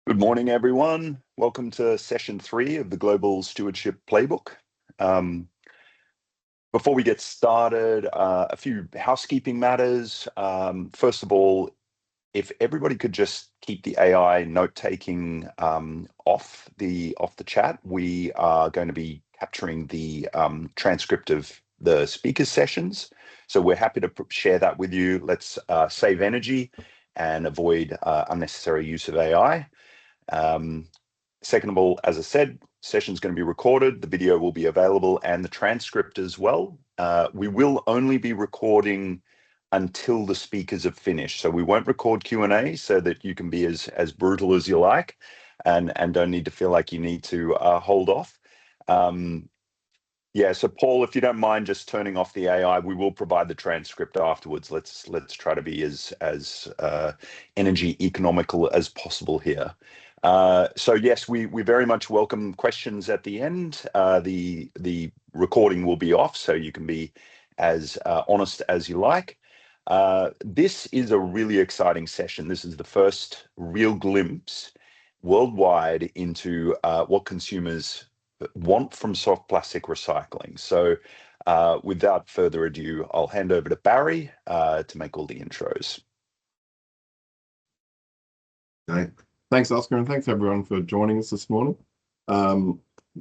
Good morning, everyone. Welcome to session 3 of the Global Stewardship Playbook. Before we get started, a few housekeeping matters. First of all, if everybody could just keep the AI note-taking off the chat, we are going to be capturing the transcript of the speakers' sessions. So we're happy to share that with you. Let's save energy and avoid unnecessary use of AI. Second of all, as I said, session's going to be recorded. The video will be available and the transcript as well. We will only be recording until the speakers have finished. So we won't record Q&A so that you can be as brutal as you like and don't need to feel like you need to hold off. Yeah, so Paul, if you don't mind just turning off the AI, we will provide the transcript afterwards. Let's try to be as energy economical as possible here. So yes, we very much welcome questions at the end. The recording will be off, so you can be as honest as you like. This is a really exciting session. This is the first real glimpse worldwide into what consumers want from soft plastic recycling. So without further ado, I'll hand over to Barry to make all the intros. Okay. Thanks, Oscar, and thanks everyone for joining us this morning.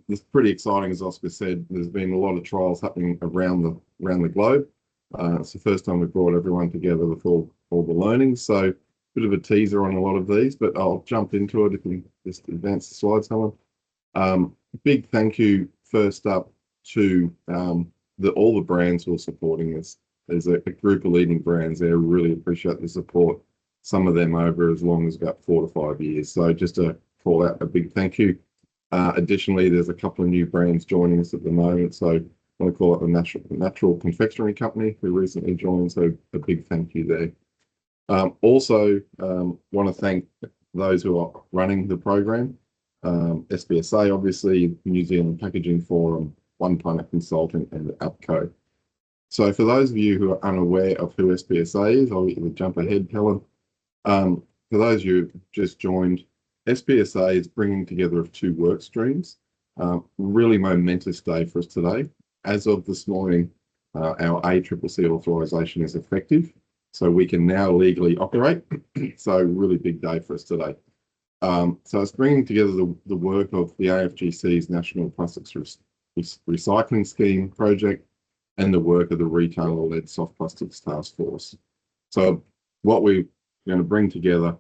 It's pretty exciting, as Oscar said. There's been a lot of trials happening around the globe. It's the first time we've brought everyone together with all the learnings. So a bit of a teaser on a lot of these, but I'll jump into it if you just advance the slides, Helen. Big thank you first up to all the brands who are supporting this. There's a group of leading brands there who really appreciate the support. Some of them over as long as about 4 to 5 years. So just to call out a big thank you. Additionally, there's a couple of new brands joining us at the moment. So I want to call it the Natural Confectionery Company who recently joined. So a big thank you there. Also, want to thank those who are running the program. SPSA, obviously, New Zealand Packaging Forum, One Planet Consulting, and APCO. So for those of you who are unaware of who SPSA is, I'll jump ahead, Helen. For those of you who just joined, SPSA is bringing together of 2 work streams. Really momentous day for us today. As of this morning, our ACCC authorisation is effective, so we can now legally operate. So really big day for us today. So it's bringing together the work of the AFGC's National Plastics Recycling Scheme project and the work of the retailer-led Soft Plastics Task Force. So what we're going to bring together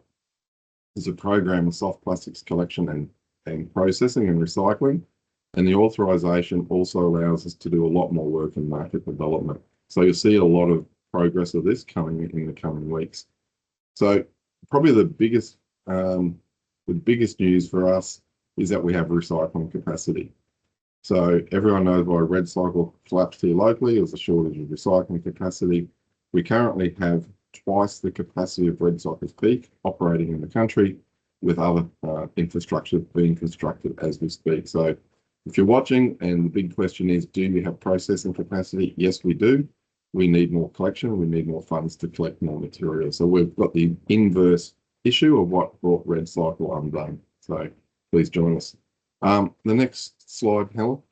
is a program of soft plastics collection and processing and recycling. And the authorisation also allows us to do a lot more work in market development. So you'll see a lot of progress of this coming in the coming weeks. So probably the biggest news for us is that we have recycling capacity. So everyone knows why Red Cycle collapsed here locally. There's a shortage of recycling capacity. We currently have twice the capacity of Red Cycle's peak operating in the country, with other infrastructure being constructed as we speak. So if you're watching and the big question is, do you have processing capacity? Yes, we do. We need more collection. We need more funds to collect more material. So we've got the inverse issue of what brought Red Cycle undone. So please join us. The next slide, Helen.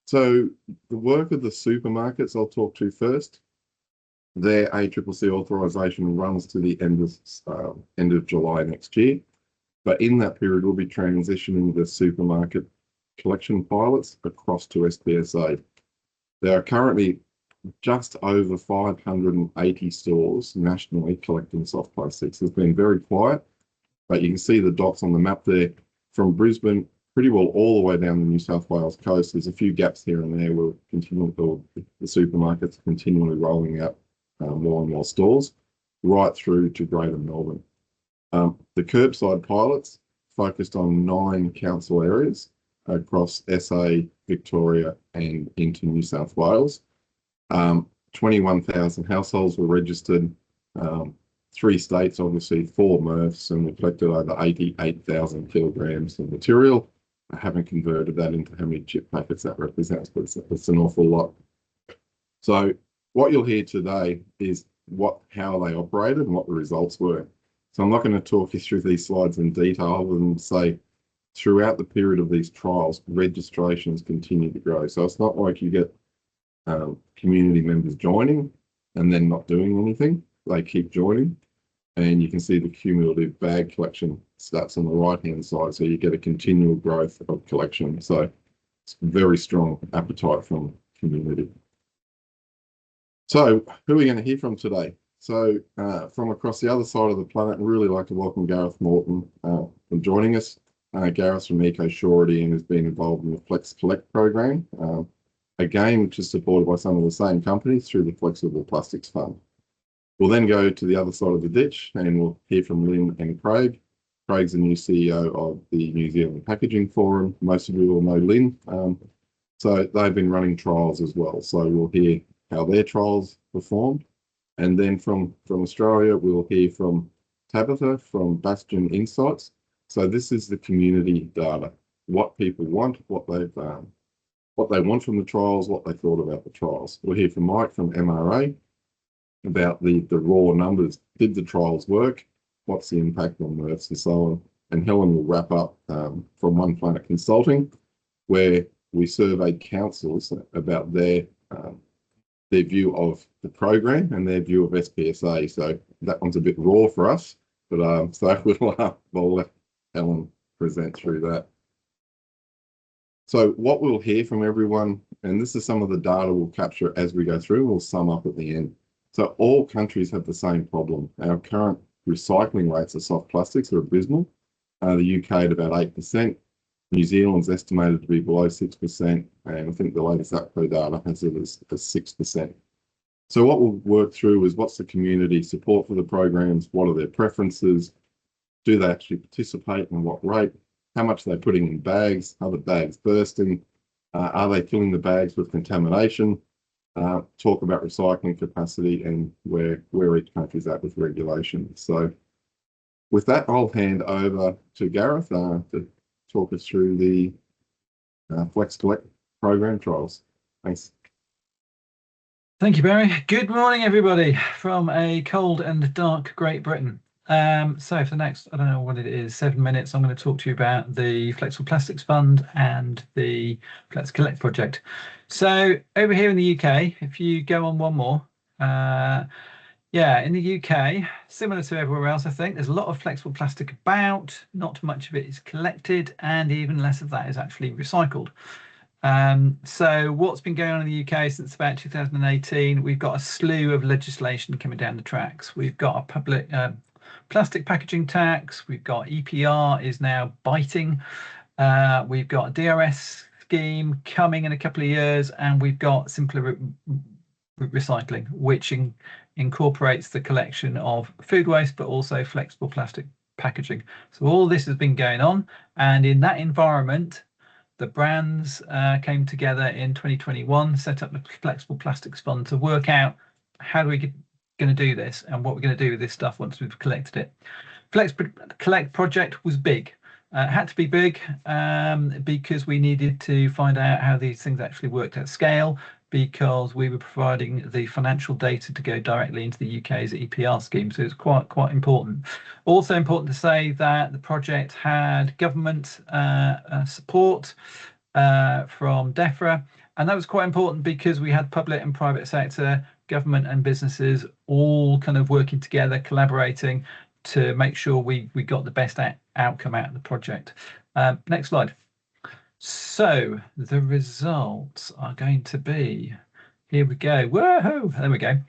So the work of the supermarkets I'll talk to first. Their ACCC authorisation runs to the end of July next year. But in that period, we'll be transitioning the supermarket collection pilots across to SPSA. There are currently just over 580 stores nationally collecting soft plastics. It's been very quiet, but you can see the dots on the map there from Brisbane, pretty well all the way down the New South Wales coast. There's a few gaps here and there where the supermarkets are continually rolling out more and more stores, right through to Greater Melbourne. The curbside pilots focused on 9 council areas across SA, Victoria, and into New South Wales. 21,000 households were registered, 3 states, obviously, 4 MRFs, and we collected over 88,000 kilograms of material. I haven't converted that into how many chip packets that represents, but it's an awful lot. So what you'll hear today is how they operated and what the results were. So I'm not going to talk you through these slides in detail other than say throughout the period of these trials, registrations continue to grow. So it's not like you get community members joining and then not doing anything. They keep joining. And you can see the cumulative bag collection stats on the right-hand side. So you get a continual growth of collection. So it's very strong appetite from community. So who are we going to hear from today? So from across the other side of the planet, I'd really like to welcome Gareth Morton for joining us. Gareth's from EcoSurety and has been involved in the Flex Collect program, again, which is supported by some of the same companies through the Flexible Plastics Fund. We'll then go to the other side of the ditch and we'll hear from Lynn and Craig. Craig's the new CEO of the New Zealand Packaging Forum. Most of you will know Lynn. So they've been running trials as well. So we'll hear how their trials performed. And then from Australia, we'll hear from Tabitha from Bastion Insights. So this is the community data, what people want, what they want from the trials, what they thought about the trials. We'll hear from Mike from MRA about the raw numbers. Did the trials work? What's the impact on MRFs and so on? And Helen will wrap up from One Planet Consulting, where we surveyed councils about their view of the program and their view of SPSA. So that one's a bit raw for us, but so we'll let Helen present through that. So what we'll hear from everyone, and this is some of the data we'll capture as we go through, we'll sum up at the end. So all countries have the same problem. Our current recycling rates of soft plastics are abysmal. The UK at about 8%. New Zealand's estimated to be below 6%. And I think the latest APCO data has it as 6%. So what we'll work through is what's the community support for the programs? What are their preferences? Do they actually participate and what rate? How much are they putting in bags? Are the bags bursting? Are they filling the bags with contamination? Talk about recycling capacity and where each country's at with regulation. So with that, I'll hand over to Gareth to talk us through the Flex Collect program trials. Thanks. Thank you, Barry. Good morning, everybody, from a cold and dark Great Britain. So for the next, I don't know what it is, 7 minutes, I'm going to talk to you about the Flexible Plastics Fund and the Flex Collect project. So over here in the UK, if you go on one more, yeah, in the UK, similar to everywhere else, I think there's a lot of flexible plastic about, not much of it is collected, and even less of that is actually recycled. So what's been going on in the UK since about 2018, we've got a slew of legislation coming down the tracks. We've got a public plastic packaging tax, we've got EPR is now biting, we've got a DRS scheme coming in a couple of years, and we've got simpler recycling, which incorporates the collection of food waste, but also flexible plastic packaging. So all this has been going on, and in that environment, the brands came together in 2021, set up the Flexible Plastics Fund to work out how do we going to do this and what we're going to do with this stuff once we've collected it. Flex Collect project was big. It had to be big because we needed to find out how these things actually worked at scale, because we were providing the financial data to go directly into the UK's EPR scheme. So it's quite important. Also important to say that the project had government support from DEFRA, and that was quite important because we had public and private sector, government and businesses all kind of working together, collaborating to make sure we got the best outcome out of the project. Next slide. So the results are going to be, here we go, whoa, there we go.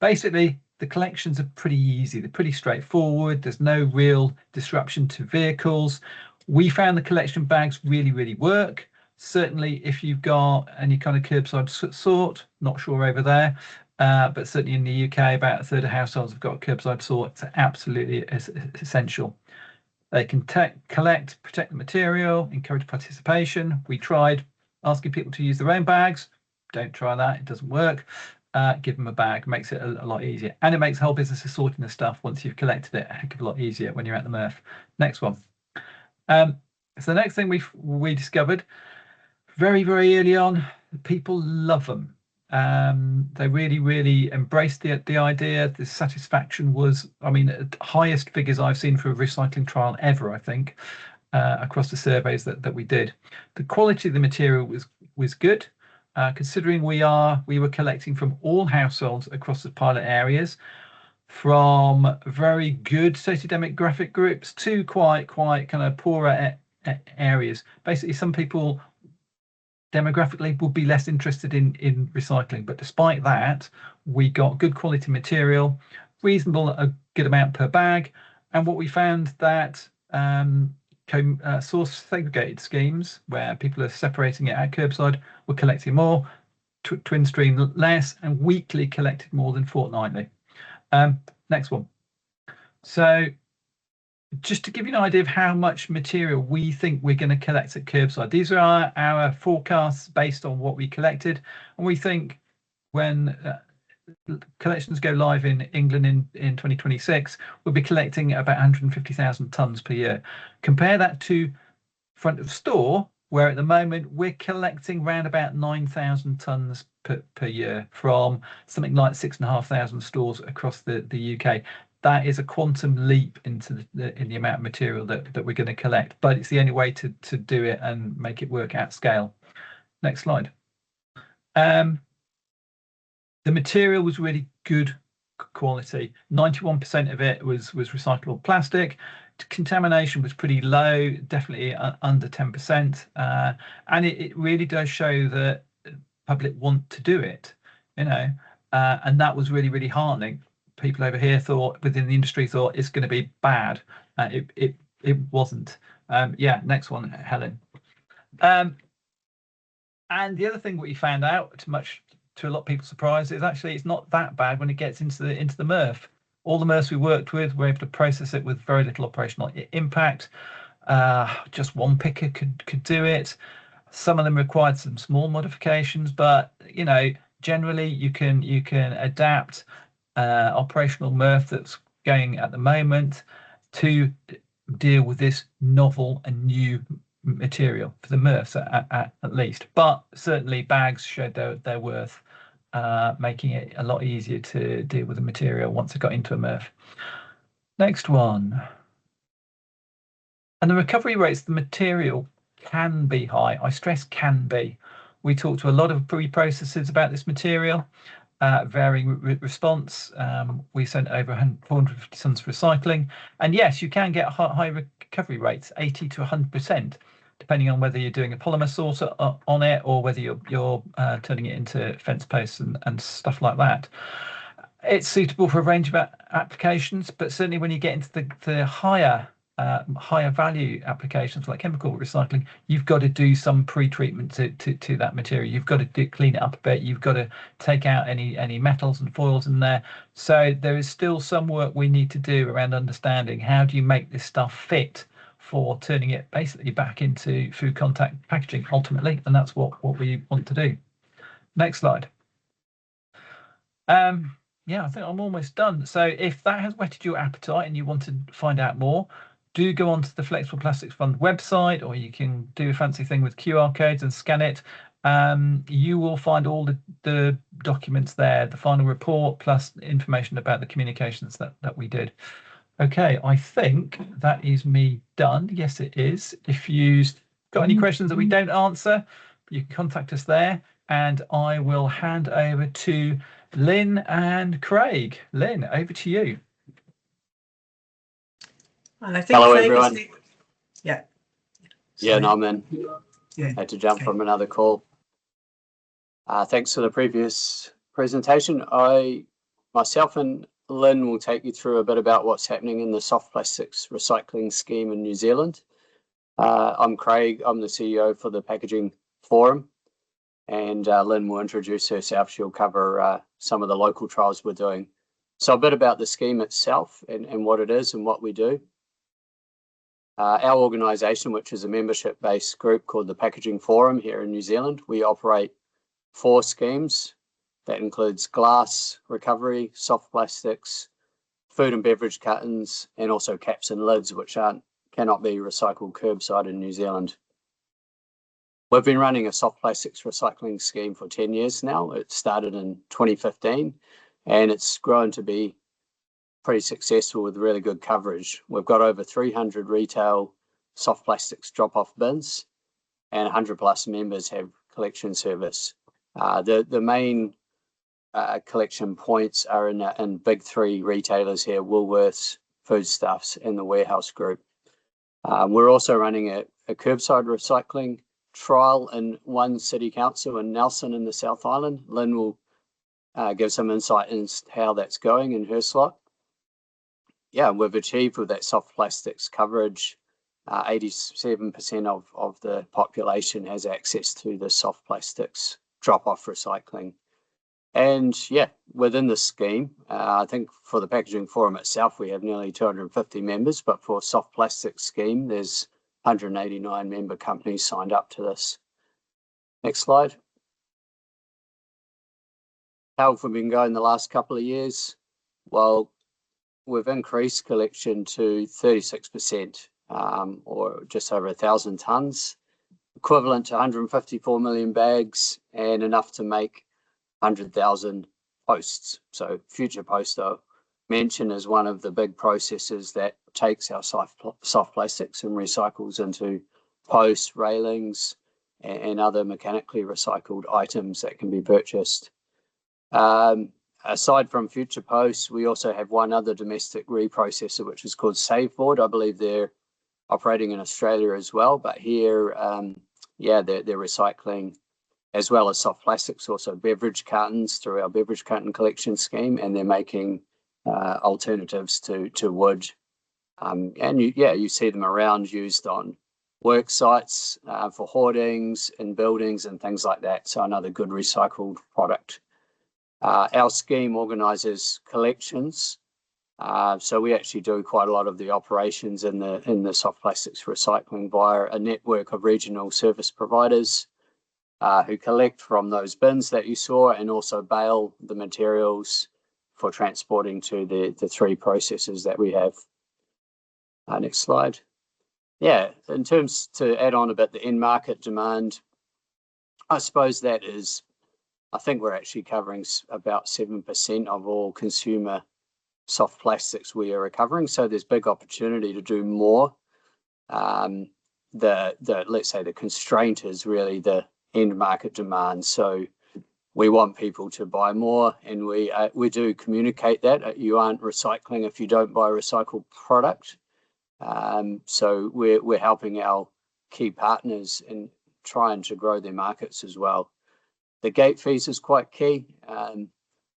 Basically, the collections are pretty easy, they're pretty straightforward, there's no real disruption to vehicles. We found the collection bags really work. Certainly if you've got any kind of curbside sort, not sure over there, but certainly in the UK, about a third of households have got curbside sort. It's absolutely essential. They can collect, protect the material, encourage participation. We tried asking people to use their own bags. Don't try that, it doesn't work. Give them a bag, makes it a lot easier. And it makes the whole business of sorting the stuff once you've collected it a heck of a lot easier when you're at the MRF. Next one. So the next thing we discovered very early on, people love them. They really embraced the idea. The satisfaction was, I mean, the highest figures I've seen for a recycling trial ever, I think, across the surveys that we did. The quality of the material was good, considering we were collecting from all households across the pilot areas, from very good sociodemographic groups to quite kind of poorer areas. Basically, some people demographically would be less interested in recycling, but despite that, we got good quality material, a good amount per bag. And what we found that source segregated schemes, where people are separating it at curbside, were collecting more, twin stream less, and weekly collected more than fortnightly. Next one. So just to give you an idea of how much material we think we're going to collect at curbside, these are our forecasts based on what we collected, and we think when collections go live in England in 2026, we'll be collecting about 150,000 tonnes per year. Compare that to front of store, where at the moment we're collecting around about 9,000 tonnes per year from something like 6,500 stores across the UK. That is a quantum leap into in the amount of material that we're going to collect, but it's the only way to do it and make it work at scale. Next slide. The material was really good quality. 91% of it was recyclable plastic. Contamination was pretty low, definitely under 10%, and it really does show that public want to do it, you know, and that was really heartening. People over here within the industry thought it's going to be bad. It wasn't. Yeah, next one, Helen. And the other thing we found out, to a lot of people's surprise, is actually it's not that bad when it gets into the MRF. All the MRFs we worked with were able to process it with very little operational impact. Just one picker could do it. Some of them required some small modifications, but you know, generally you can adapt operational MRF that's going at the moment to deal with this novel and new material for the MRFs at least. But certainly bags showed their worth, making it a lot easier to deal with the material once it got into a MRF. Next one. And the recovery rates of the material can be high. I stress can be. We talked to a lot of pre-processors about this material, varying response. We sent over 450 tons for recycling, and yes, you can get high recovery rates, 80 to 100%, depending on whether you're doing a polymer source on it or whether you're turning it into fence posts and stuff like that. It's suitable for a range of applications, but certainly when you get into the higher value applications like chemical recycling, you've got to do some pre-treatment to that material. You've got to clean it up a bit. You've got to take out any metals and foils in there. So there is still some work we need to do around understanding how do you make this stuff fit for turning it basically back into food contact packaging ultimately, and that's what we want to do. Next slide. Yeah, I think I'm almost done. So if that has whetted your appetite and you want to find out more, do go onto the Flexible Plastics Fund website, or you can do a fancy thing with QR codes and scan it. You will find all the documents there, the final report, plus information about the communications that we did. Okay, I think that is me done. Yes, it is. If you've got any questions that we don't answer, you can contact us there, and I will hand over to Lynn and Craig. Lynn, over to you. And I think hello, Craig everyone. Yeah. Yeah, no, I'm in. Yeah. Had to jump Okay. from another call. Thanks for the previous presentation. Myself and Lynn will take you through a bit about what's happening in the soft plastics recycling scheme in New Zealand. I'm Craig. I'm the CEO for the Packaging Forum, and Lynn will introduce herself. She'll cover some of the local trials we're doing. So a bit about the scheme itself and what it is and what we do. Our organisation, which is a membership-based group called the Packaging Forum here in New Zealand, we operate 4 schemes. That includes glass recovery, soft plastics, food and beverage cartons, and also caps and lids, which cannot be recycled curbside in New Zealand. We've been running a soft plastics recycling scheme for 10 years now. It started in 2015 and it's grown to be pretty successful with really good coverage. We've got over 300 retail soft plastics drop-off bins and 100 plus members have collection service. The main collection points are in big three retailers here, Woolworths, Foodstuffs and the Warehouse Group. We're also running a curbside recycling trial in one city council in Nelson in the South Island. Lynn will give some insight into how that's going in her slot. Yeah, we've achieved with that soft plastics coverage, 87% of the population has access to the soft plastics drop-off recycling. And yeah, within the scheme, I think for the Packaging Forum itself, we have nearly 250 members, but for soft plastics scheme, there's 189 member companies signed up to this. Next slide. How have we been going the last couple of years? Well, we've increased collection to 36%, or just over 1,000 tonnes, equivalent to 154 million bags and enough to make 100,000 posts. So Future Post, I mentioned, is one of the big processes that takes our soft plastics and recycles into posts, railings, and other mechanically recycled items that can be purchased. Aside from Future Post, we also have one other domestic reprocessor, which is called Saveboard. I believe they're operating in Australia as well, but here, yeah, they're recycling as well as soft plastics, also beverage cartons through our beverage carton collection scheme, and they're making alternatives to wood. And you see them around used on work sites for hoardings and buildings and things like that. So another good recycled product. Our scheme organises collections. So we actually do quite a lot of the operations in the soft plastics recycling via a network of regional service providers who collect from those bins that you saw and also bale the materials for transporting to the three processes that we have. Next slide. Yeah, in terms to add on a bit, the end market demand, I suppose that is, I think we're actually covering about 7% of all consumer soft plastics we are recovering. So there's big opportunity to do more. Let's say the constraint is really the end market demand. So we want people to buy more, and we do communicate that you aren't recycling if you don't buy a recycled product. So we're helping our key partners in trying to grow their markets as well. The gate fees is quite key.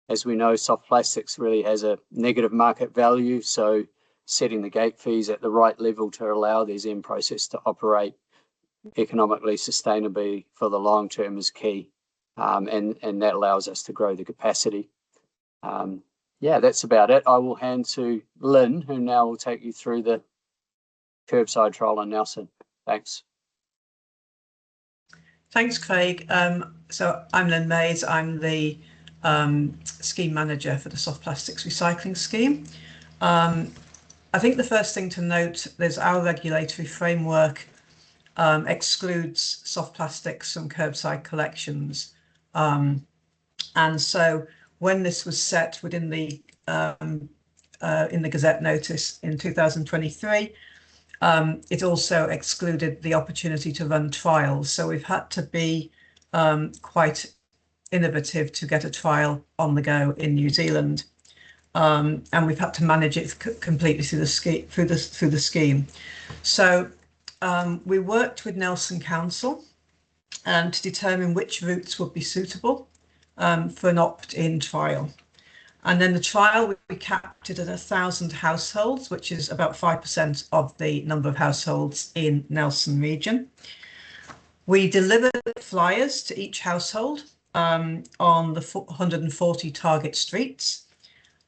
As we know, soft plastics really has a negative market value. So setting the gate fees at the right level to allow these end process to operate economically sustainably for the long term is key. And that allows us to grow the capacity. Yeah, that's about it. I will hand to Lynn, who now will take you through the curbside trial in Nelson. Thanks. Thanks, Craig. So I'm Lynn Mays. I'm the scheme manager for the soft plastics recycling scheme. I think the first thing to note is our regulatory framework excludes soft plastics from curbside collections. And so when this was set within the in the Gazette notice in 2023, it also excluded the opportunity to run trials. So we've had to be quite innovative to get a trial on the go in New Zealand, and we've had to manage it completely through the scheme. So we worked with Nelson Council to determine which routes would be suitable for an opt-in trial. And then the trial we capped it at 1,000 households, which is about 5% of the number of households in Nelson region. We delivered flyers to each household on the 140 target streets.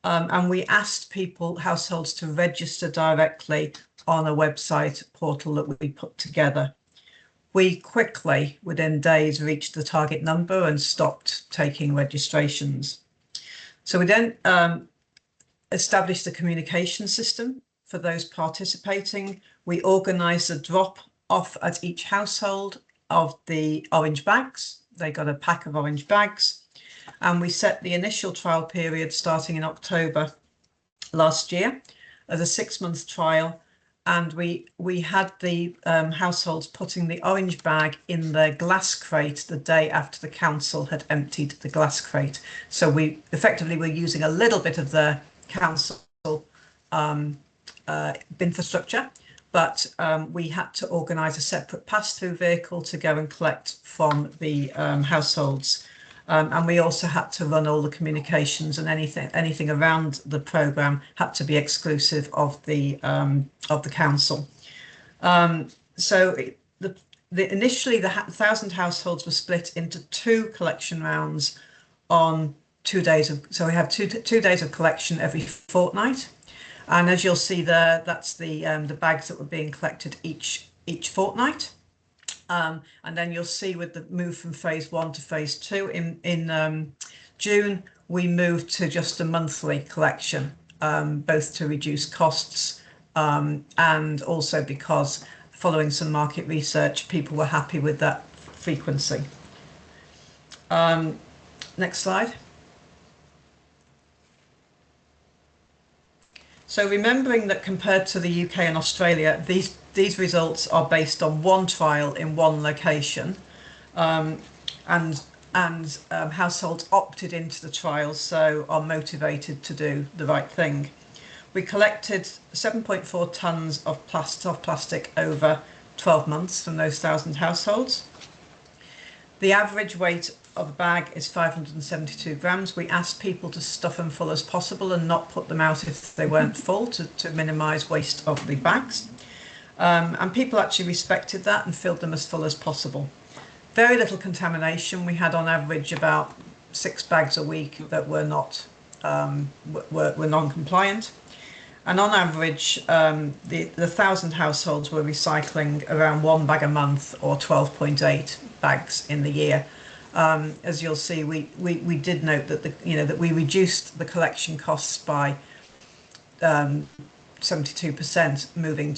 And we asked households to register directly on a website portal that we put together. We quickly, within days, reached the target number and stopped taking registrations. So we then established a communication system for those participating. We organised a drop-off at each household of the orange bags. They got a pack of orange bags, and we set the initial trial period starting in October last year as a 6-month trial. And we had the households putting the orange bag in their glass crate the day after the council had emptied the glass crate. So we effectively were using a little bit of the council infrastructure, but we had to organise a separate pass-through vehicle to go and collect from the households. And we also had to run all the communications, and anything around the programme had to be exclusive of the council. So initially the 1,000 households were split into 2 collection rounds on 2 days of. So we have two days of collection every fortnight, and as you'll see there, that's the bags that were being collected each fortnight. And then you'll see with the move from phase 1 to phase 2 in June, we moved to just a monthly collection, both to reduce costs and also because following some market research, people were happy with that frequency. Next slide. So remembering that compared to the UK and Australia, these results are based on one trial in one location, and households opted into the trial, so are motivated to do the right thing. We collected 7.4 tonnes of soft plastic over 12 months from those 1,000 households. The average weight of a bag is 572 grams. We asked people to stuff them full as possible and not put them out if they weren't full to minimise waste of the bags. And people actually respected that and filled them as full as possible. Very little contamination. We had on average about 6 bags a week that were not were non-compliant. And on average, the 1,000 households were recycling around 1 bag a month or 12.8 bags in the year. As you'll see, we did note that that we reduced the collection costs by 72%, moving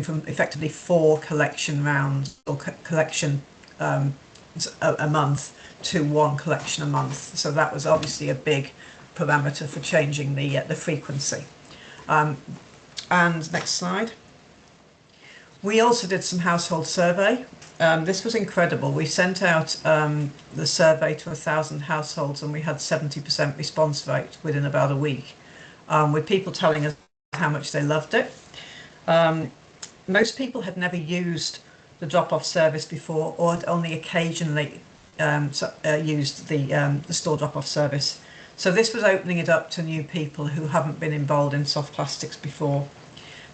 from effectively 4 collection rounds or collection a month to 1 collection a month. So that was obviously a big parameter for changing the frequency. And next slide. We also did some household survey. This was incredible. We sent out the survey to 1,000 households and we had 70% response rate within about a week, with people telling us how much they loved it. Most people had never used the drop-off service before, or had only occasionally used the store drop-off service. So this was opening it up to new people who haven't been involved in soft plastics before.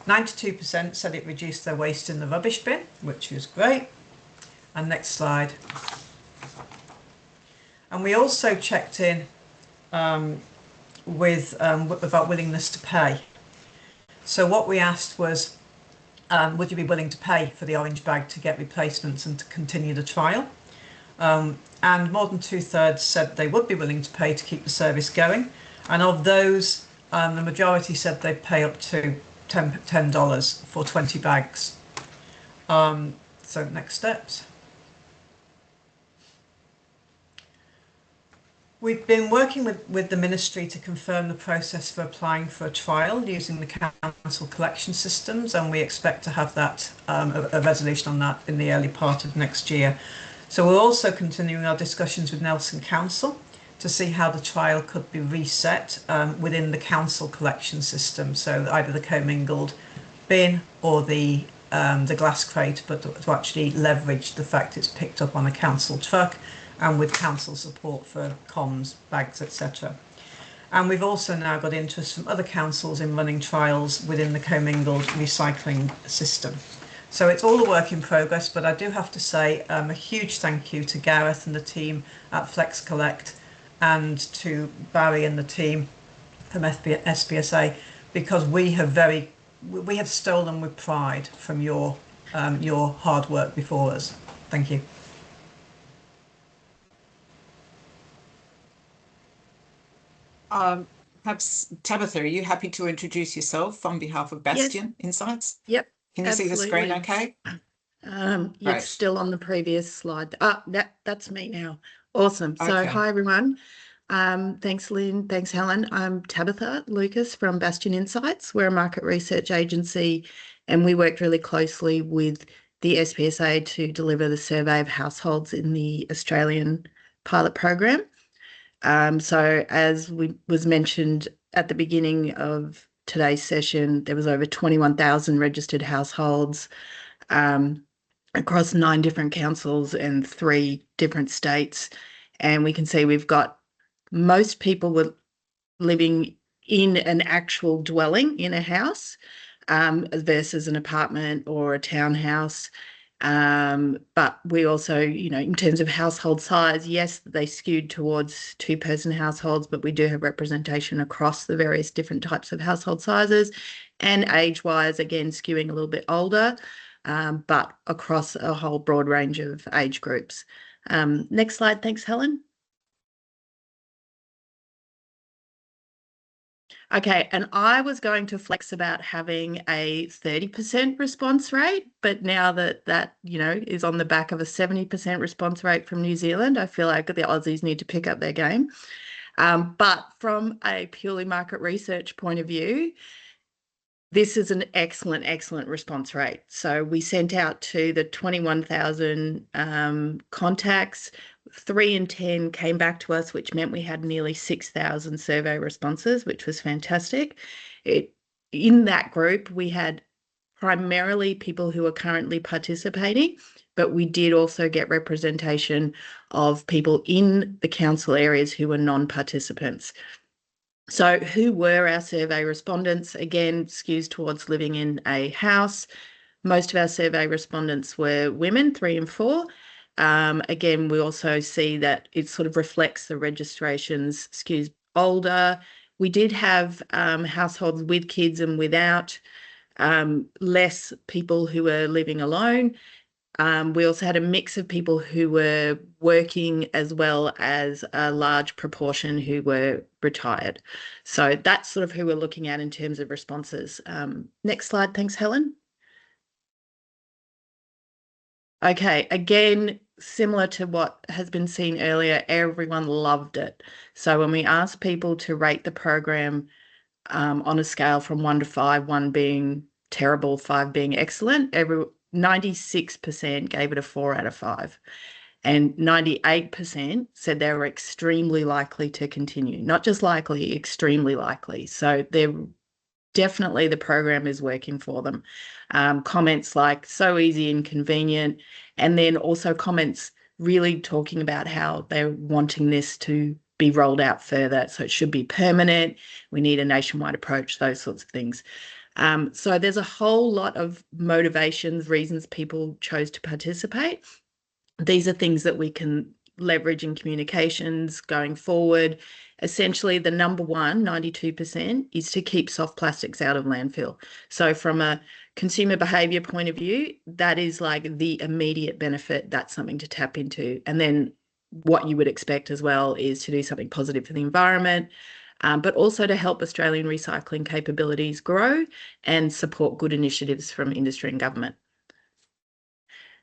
92% said it reduced their waste in the rubbish bin, which is great. And next slide. And we also checked in with about willingness to pay. So what we asked was, would you be willing to pay for the orange bag to get replacements and to continue the trial? And more than 2/3 said they would be willing to pay to keep the service going. And of those, the majority said they'd pay up to $10 for 20 bags. So next steps. We've been working with the ministry to confirm the process for applying for a trial using the council collection systems, and we expect to have that a resolution on that in the early part of next year. So we're also continuing our discussions with Nelson Council to see how the trial could be reset within the council collection system, so either the commingled bin or the glass crate, but to actually leverage the fact it's picked up on a council truck and with council support for comms, bags, etc. And we've also now got interest from other councils in running trials within the commingled recycling system. So it's all a work in progress, but I do have to say a huge thank you to Gareth and the team at Flex Collect and to Barry and the team from SPSA, because we have stolen with pride from your hard work before us. Thank you. Perhaps Tabitha, are you happy to introduce yourself on behalf of Bastion Insights? Yep. Can you see the screen okay? It's Right. still on the previous slide. That's me now. Awesome. So Okay. hi everyone. Thanks Lynn, thanks Helen. I'm Tabitha Lucas from Bastion Insights. We're a market research agency and we worked really closely with the SPSA to deliver the survey of households in the Australian pilot program. So as was mentioned at the beginning of today's session, there was over 21,000 registered households across 9 different councils and 3 different states. And we can see we've got most people were living in an actual dwelling in a house versus an apartment or a townhouse. But we also, in terms of household size, yes, they skewed towards 2-person households, but we do have representation across the various different types of household sizes, and age-wise, again, skewing a little bit older, but across a whole broad range of age groups. Next slide. Thanks, Helen. Okay, and I was going to flex about having a 30% response rate, but now that is on the back of a 70% response rate from New Zealand, I feel like the Aussies need to pick up their game. But from a purely market research point of view, this is an excellent response rate. So we sent out to the 21,000 contacts. 3 in 10 came back to us, which meant we had nearly 6,000 survey responses, which was fantastic. In that group, we had primarily people who are currently participating, but we did also get representation of people in the council areas who were non-participants. So who were our survey respondents? Again, skews towards living in a house. Most of our survey respondents were women, 3 and 4. Again, we also see that it sort of reflects the registrations skews older. We did have households with kids and without, less people who were living alone. We also had a mix of people who were working as well as a large proportion who were retired. So that's sort of who we're looking at in terms of responses. Next slide. Thanks, Helen. Okay, again, similar to what has been seen earlier, everyone loved it. So when we asked people to rate the program on a scale from 1 to 5, 1 being terrible, 5 being excellent, 96% gave it a 4 out of 5. And 98% said they were extremely likely to continue. Not just likely, extremely likely. So they're definitely, the program is working for them. Comments like so easy and convenient, and then also comments really talking about how they're wanting this to be rolled out further. So it should be permanent. We need a nationwide approach, those sorts of things. So there's a whole lot of motivations, reasons people chose to participate. These are things that we can leverage in communications going forward. Essentially, the number one, 92%, is to keep soft plastics out of landfill. So from a consumer behaviour point of view, that is like the immediate benefit. That's something to tap into. And then what you would expect as well is to do something positive for the environment, but also to help Australian recycling capabilities grow and support good initiatives from industry and government.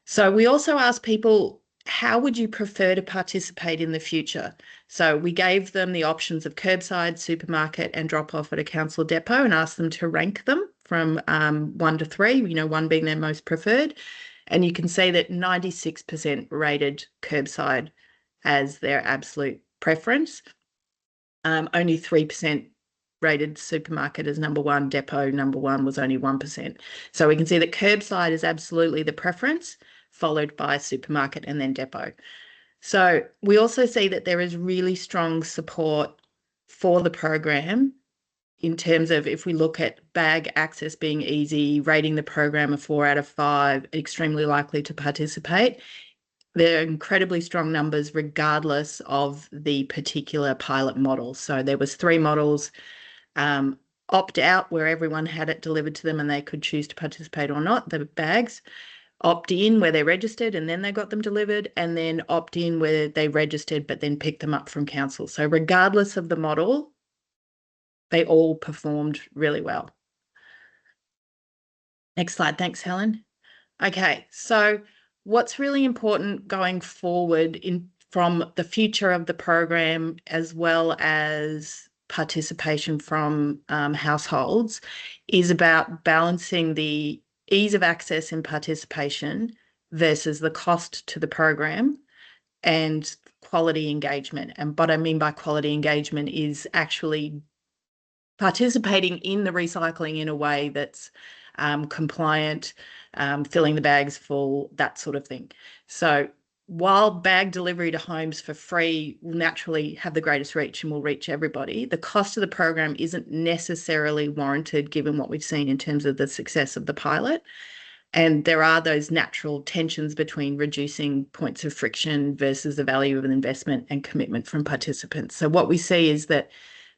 So we also asked people, how would you prefer to participate in the future? So we gave them the options of curbside, supermarket, and drop-off at a council depot, and asked them to rank them from 1 to 3, 1 being their most preferred. And you can see that 96% rated curbside as their absolute preference. Only 3% rated supermarket as number 1, depot number 1 was only 1%. So we can see that curbside is absolutely the preference, followed by supermarket and then depot. So we also see that there is really strong support for the program in terms of, if we look at bag access being easy, rating the program a 4 out of 5, extremely likely to participate. There are incredibly strong numbers regardless of the particular pilot model. So there was 3 models, opt out where everyone had it delivered to them and they could choose to participate or not, the bags. Opt in where they registered and then they got them delivered, and then opt in where they registered but then picked them up from council. So regardless of the model, they all performed really well. Next slide. Thanks, Helen. Okay, so what's really important going forward from the future of the program, as well as participation from households, is about balancing the ease of access and participation versus the cost to the program and quality engagement. And what I mean by quality engagement is actually participating in the recycling in a way that's compliant, filling the bags full, that sort of thing. So while bag delivery to homes for free will naturally have the greatest reach and will reach everybody, the cost of the program isn't necessarily warranted given what we've seen in terms of the success of the pilot. And there are those natural tensions between reducing points of friction versus the value of an investment and commitment from participants. So what we see is that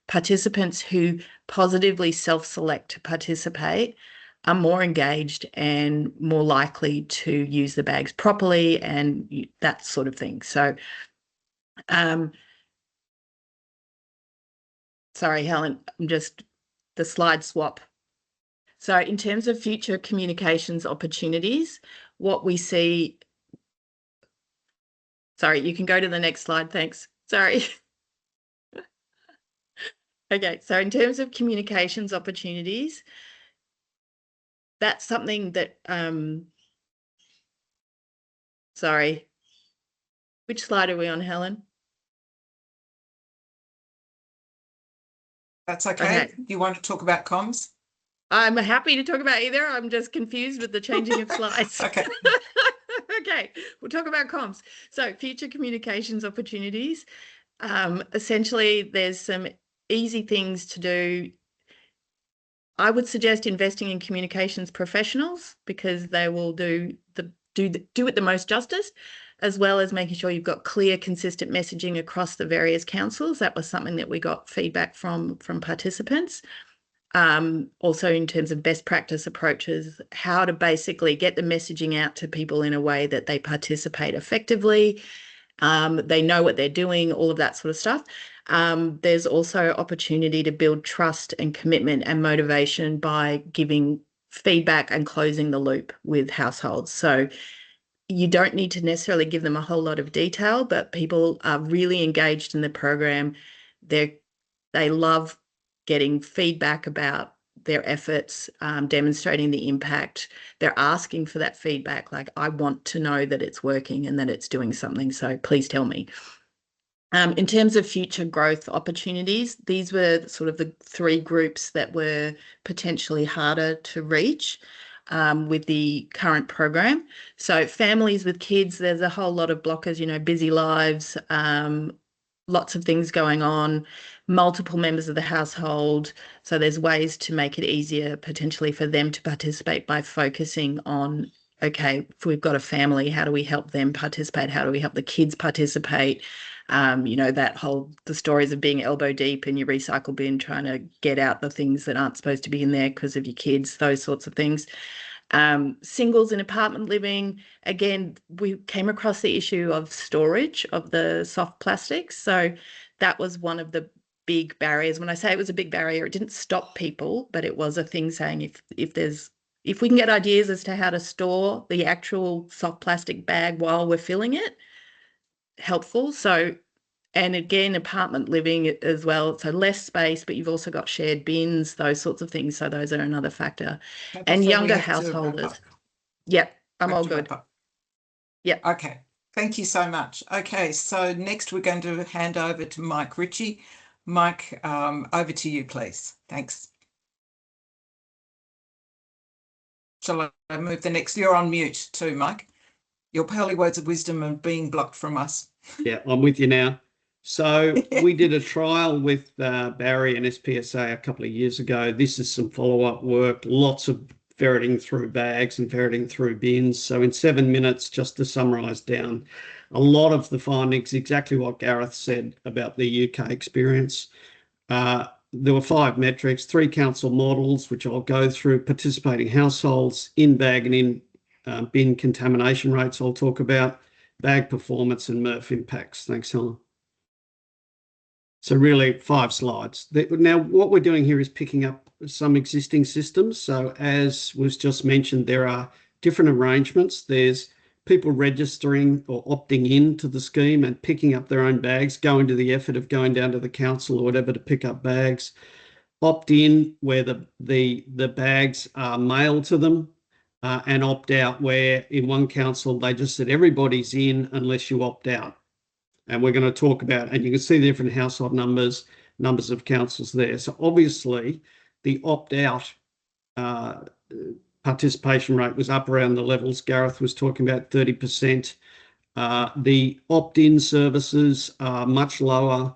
participants who positively self-select to participate are more engaged and more likely to use the bags properly and that sort of thing. So, sorry, Helen, I'm just the slide swap. So in terms of future communications opportunities, what we see, sorry, you can go to the next slide, thanks. Sorry. Okay, so in terms of communications opportunities, that's something that, sorry, which slide are we on, Helen? That's okay. You want to talk about comms? I'm happy to talk about either. I'm just confused with the changing of slides. Okay. Okay, we'll talk about comms. So future communications opportunities. Essentially, there's some easy things to do. I would suggest investing in communications professionals because they will do it the most justice, as well as making sure you've got clear, consistent messaging across the various councils. That was something that we got feedback from participants. Also in terms of best practice approaches, how to basically get the messaging out to people in a way that they participate effectively, they know what they're doing, all of that sort of stuff. There's also opportunity to build trust and commitment and motivation by giving feedback and closing the loop with households. So you don't need to necessarily give them a whole lot of detail, but people are really engaged in the program. They love getting feedback about their efforts, demonstrating the impact. They're asking for that feedback, like, I want to know that it's working and that it's doing something, so please tell me. In terms of future growth opportunities, these were sort of the three groups that were potentially harder to reach with the current program. So families with kids, there's a whole lot of blockers, you know, busy lives, lots of things going on, multiple members of the household. So there's ways to make it easier potentially for them to participate by focusing on, okay, if we've got a family, how do we help them participate? How do we help the kids participate? You know, the stories of being elbow deep in your recycle bin, trying to get out the things that aren't supposed to be in there because of your kids, those sorts of things. Singles in apartment living, again, we came across the issue of storage of the soft plastics. So that was one of the big barriers. When I say it was a big barrier, it didn't stop people, but it was a thing saying if we can get ideas as to how to store the actual soft plastic bag while we're filling it, helpful. So, and again, apartment living as well. So less space, but you've also got shared bins, those sorts of things. So those are another factor. And younger householders. Yep, I'm all good. Yep. Okay, thank you so much. Okay, so next we're going to hand over to Mike Ritchie. Mike, over to you, please. Thanks. Shall I move the next? You're on mute too, Mike. Your pearly words of wisdom are being blocked from us. Yeah, I'm with you now. So we did a trial with Barry and SPSA a couple of years ago. This is some follow-up work, lots of ferreting through bags and ferreting through bins. So in 7 minutes, just to summarise down, a lot of the findings, exactly what Gareth said about the UK experience. There were 5 metrics, 3 council models, which I'll go through: participating households, in-bag and in-bin contamination rates I'll talk about, bag performance and MRF impacts. Thanks, Helen. So really 5 slides. Now, what we're doing here is picking up some existing systems. So as was just mentioned, there are different arrangements. There's people registering or opting in to the scheme and picking up their own bags, going to the effort of going down to the council or whatever to pick up bags. Opt in where the bags are mailed to them, and opt out where in one council they just said everybody's in unless you opt out. And we're going to talk about, and you can see the different household numbers of councils there. So obviously the opt-out participation rate was up around the levels Gareth was talking about, 30%. The opt-in services are much lower,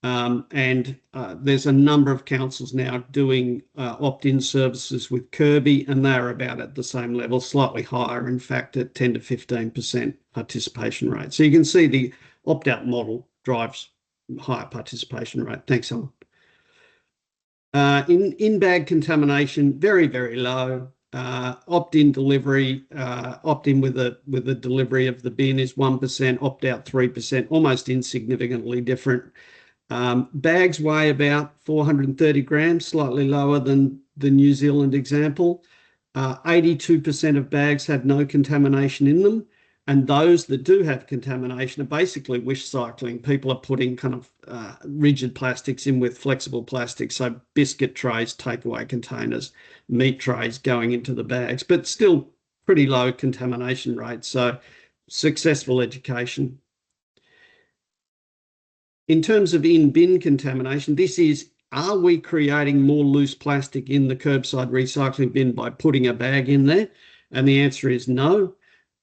and there's a number of councils now doing opt-in services with Kirby, and they're about at the same level, slightly higher, in fact, at 10 to 15% participation rate. So you can see the opt-out model drives higher participation rate. Thanks, Helen. In-bag contamination, very, very low. Opt-in delivery, opt-in with the delivery of the bin is 1%, opt-out 3%, almost insignificantly different. Bags weigh about 430 grams, slightly lower than the New Zealand example. 82% of bags have no contamination in them. And those that do have contamination are basically wish cycling. People are putting kind of rigid plastics in with flexible plastics. So biscuit trays, takeaway containers, meat trays going into the bags, but still pretty low contamination rates. So successful education. In terms of in-bin contamination, this is, are we creating more loose plastic in the curbside recycling bin by putting a bag in there? And the answer is no.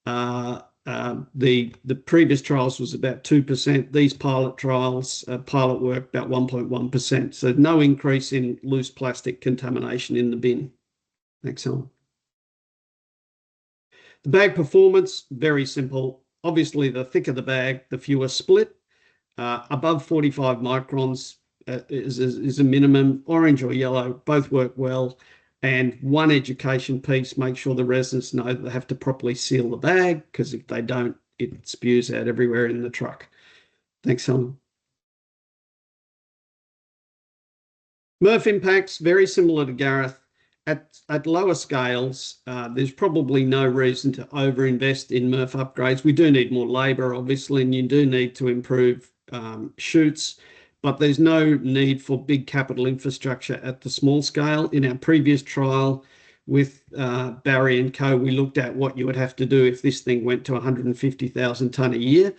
The previous trials was about 2%. These pilot trials, pilot work, about 1.1%. So no increase in loose plastic contamination in the bin. Thanks, Helen. The bag performance, very simple. Obviously, the thicker the bag, the fewer split. Above 45 microns is a minimum. Orange or yellow, both work well. And one education piece, make sure the residents know that they have to properly seal the bag, because if they don't, it spews out everywhere in the truck. Thanks, Helen. MRF impacts, very similar to Gareth. At lower scales, there's probably no reason to overinvest in MRF upgrades. We do need more labour, obviously, and you do need to improve chutes, but there's no need for big capital infrastructure at the small scale. In our previous trial with Barry and Co, we looked at what you would have to do if this thing went to 150,000 tonne a year,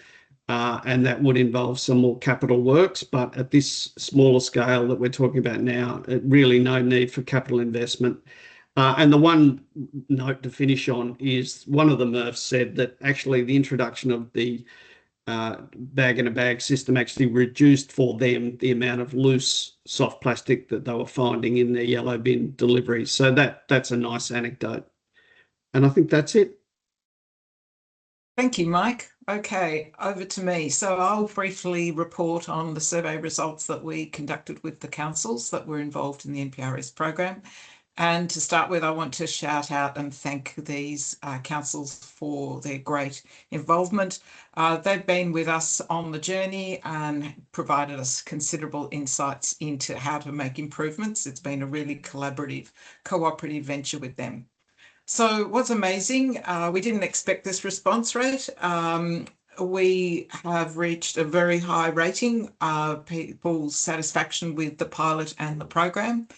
and that would involve some more capital works. But at this smaller scale that we're talking about now, really no need for capital investment. And the one note to finish on is one of the MRFs said that actually the introduction of the bag-in-a-bag system actually reduced for them the amount of loose soft plastic that they were finding in their yellow bin deliveries. So that's a nice anecdote. And I think that's it. Thank you, Mike. Okay, over to me. So I'll briefly report on the survey results that we conducted with the councils that were involved in the NPRS program. And to start with, I want to shout out and thank these councils for their great involvement. They've been with us on the journey and provided us considerable insights into how to make improvements. It's been a really collaborative, cooperative venture with them. So what's amazing, we didn't expect this response rate. We have reached a very high rating, people's satisfaction with the pilot and the program.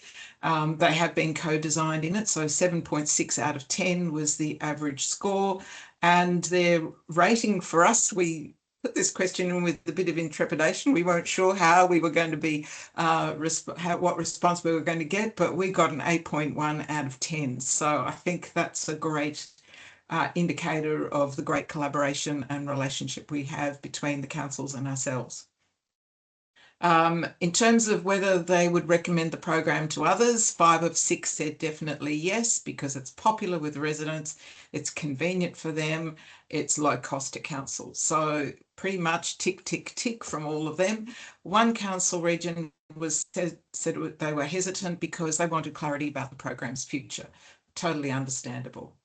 They have been co-designed in it, so 7.6 out of 10 was the average score. And their rating for us, we put this question in with a bit of intrepidation. We weren't sure how we were going to be, what response we were going to get, but we got an 8.1 out of 10. So I think that's a great indicator of the great collaboration and relationship we have between the councils and ourselves. In terms of whether they would recommend the program to others, 5 of 6 said definitely yes, because it's popular with residents, it's convenient for them, it's low cost to council. So pretty much tick, tick, tick from all of them. One council region said they were hesitant because they wanted clarity about the program's future. Totally understandable.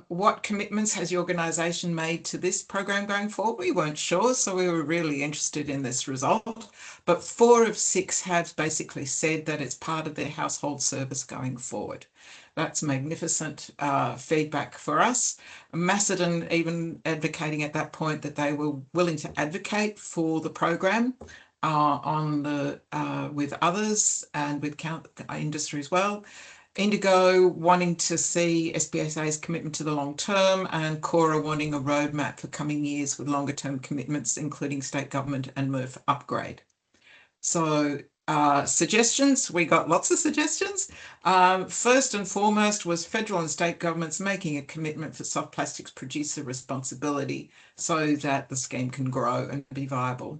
What commitments has the organisation made to this program going forward? We weren't sure, so we were really interested in this result. But 4 of 6 have basically said that it's part of their household service going forward. That's magnificent feedback for us. Macedon even advocating at that point that they were willing to advocate for the program with others and with industry as well. Indigo wanting to see SPSA's commitment to the long term, and Cora wanting a roadmap for coming years with longer term commitments, including state government and MRF upgrade. So suggestions, we got lots of suggestions. First and foremost was federal and state governments making a commitment for soft plastics producer responsibility so that the scheme can grow and be viable.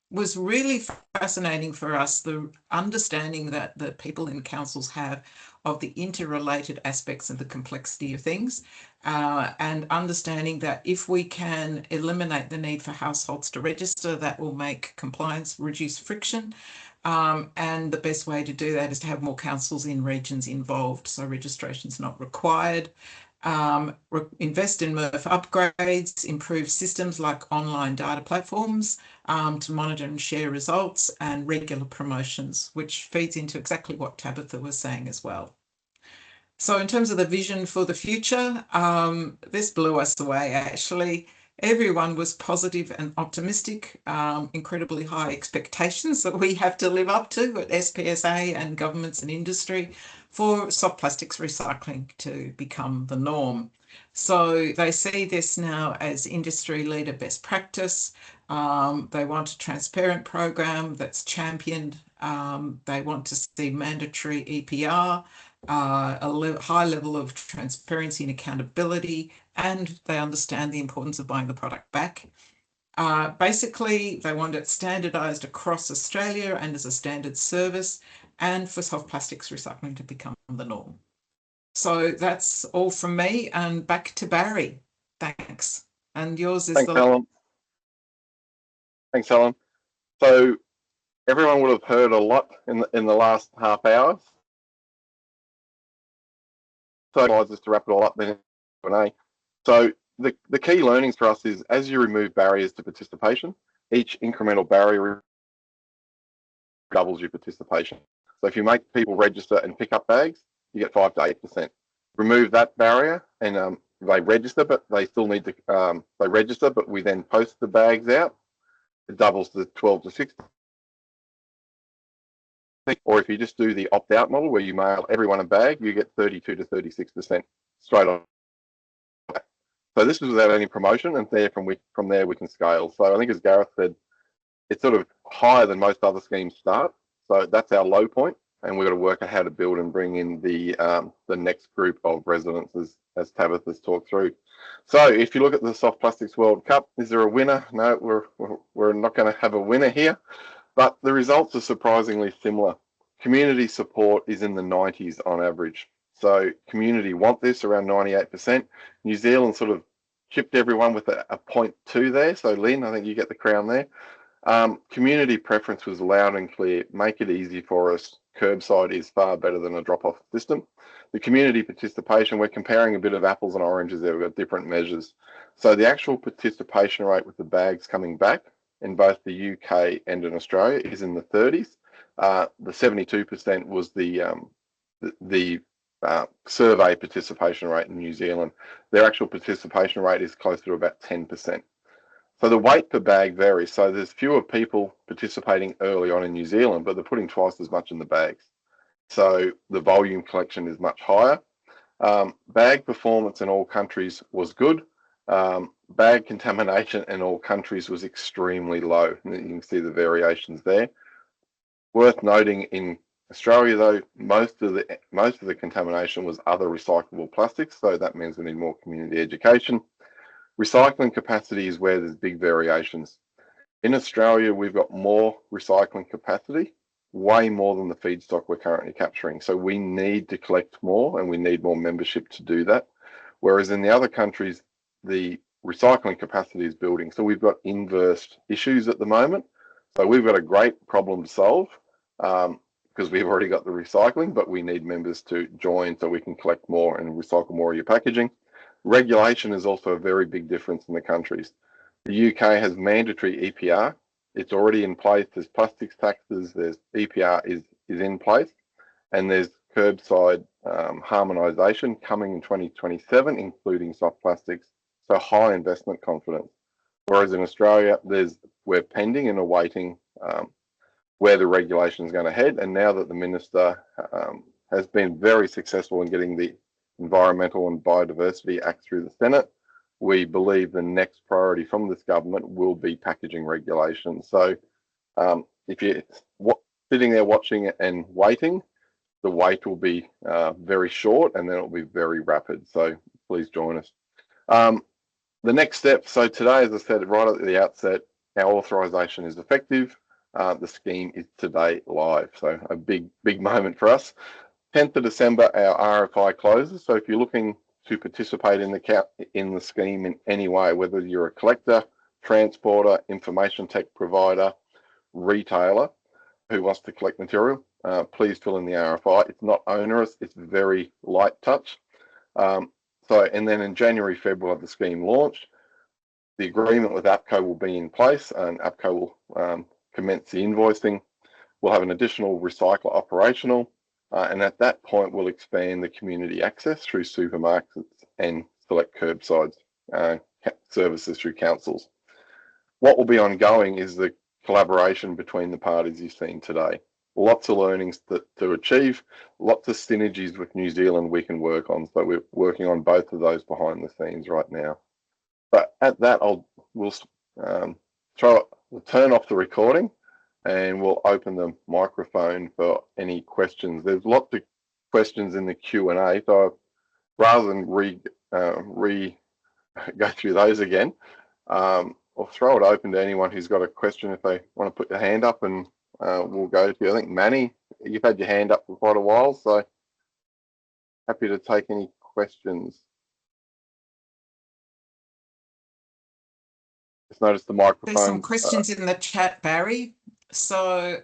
Was really fascinating for us, the understanding that the people in councils have of the interrelated aspects and the complexity of things, and understanding that if we can eliminate the need for households to register, that will make compliance, reduce friction. And the best way to do that is to have more councils in regions involved, so registration is not required. Invest in MRF upgrades, improve systems like online data platforms to monitor and share results, and regular promotions, which feeds into exactly what Tabitha was saying as well. So in terms of the vision for the future, this blew us away actually. Everyone was positive and optimistic, incredibly high expectations that we have to live up to at SPSA and governments and industry for soft plastics recycling to become the norm. So they see this now as industry leader best practice. They want a transparent program that's championed. They want to see mandatory EPR, a high level of transparency and accountability, and they understand the importance of buying the product back. Basically, they want it standardised across Australia and as a standard service, and for soft plastics recycling to become the norm. So that's all from me, and back to Barry. Thanks. And yours is Thanks, Helen. Thanks, Helen. So everyone would have heard a lot in the last half hour. So just to wrap it all up then, Q&A. So the key learnings for us is, as you remove barriers to participation, each incremental barrier doubles your participation. So if you make people register and pick up bags, you get 5 to 8%. Remove that barrier and they register, but they still need to, they register, but we then post the bags out. It doubles to 12 to 16. Or if you just do the opt-out model where you mail everyone a bag, you get 32 to 36% straight on. So this is without any promotion, and from there we can scale. So I think, as Gareth said, it's sort of higher than most other schemes start. So that's our low point, and we've got to work out how to build and bring in the next group of residents, as Tabitha's talked through. So if you look at the Soft Plastics World Cup, is there a winner? No, we're not going to have a winner here, but the results are surprisingly similar. Community support is in the 90s on average. So community want this, around 98%. New Zealand sort of chipped everyone with a 0.2 there. So Lynn, I think you get the crown there. Community preference was loud and clear. Make it easy for us. Curbside is far better than a drop-off system. The community participation, we're comparing a bit of apples and oranges there. We've got different measures. So the actual participation rate with the bags coming back in both the UK and in Australia is in the 30s. The 72% was the survey participation rate in New Zealand. Their actual participation rate is closer to about 10%. So the weight per bag varies. So there's fewer people participating early on in New Zealand, but they're putting twice as much in the bags. So the volume collection is much higher. Bag performance in all countries was good. Bag contamination in all countries was extremely low. And you can see the variations there. Worth noting, in Australia, though, most of the contamination was other recyclable plastics, so that means we need more community education. Recycling capacity is where there's big variations. In Australia, we've got more recycling capacity, way more than the feedstock we're currently capturing. So we need to collect more, and we need more membership to do that. Whereas in the other countries, the recycling capacity is building. So we've got inverse issues at the moment. So we've got a great problem to solve because we've already got the recycling, but we need members to join so we can collect more and recycle more of your packaging. Regulation is also a very big difference in the countries. The UK has mandatory EPR. It's already in place. There's plastics taxes. There's EPR is in place, and there's curbside harmonisation coming in 2027, including soft plastics. So high investment confidence. Whereas in Australia, we're pending and awaiting where the regulation is going to head. And now that the Minister has been very successful in getting the Environmental and Biodiversity Act through the Senate, we believe the next priority from this government will be packaging regulation. So if you're sitting there watching and waiting, the wait will be very short and then it'll be very rapid. So please join us. The next step, so today, as I said right at the outset, our authorisation is effective. The scheme is today live. So a big moment for us. 10th of December, our RFI closes. So if you're looking to participate in the scheme in any way, whether you're a collector, transporter, information tech provider, retailer who wants to collect material, please fill in the RFI. It's not onerous, it's very light touch. And then in January, February, we'll have the scheme launched. The agreement with APCO will be in place and APCO will commence the invoicing. We'll have an additional recycler operational. And at that point, we'll expand the community access through supermarkets and select curbside services through councils. What will be ongoing is the collaboration between the parties you've seen today. Lots of learnings to achieve, lots of synergies with New Zealand we can work on. So we're working on both of those behind the scenes right now. But at that, we'll turn off the recording and we'll open the microphone for any questions. There's lots of questions in the Q&A, so rather than go through those again, I'll throw it open to anyone who's got a question if they want to put their hand up, and we'll go to you. I think Manny, you've had your hand up for quite a while, so happy to take any questions. Just noticed the microphone. There's some questions in the chat, Barry. So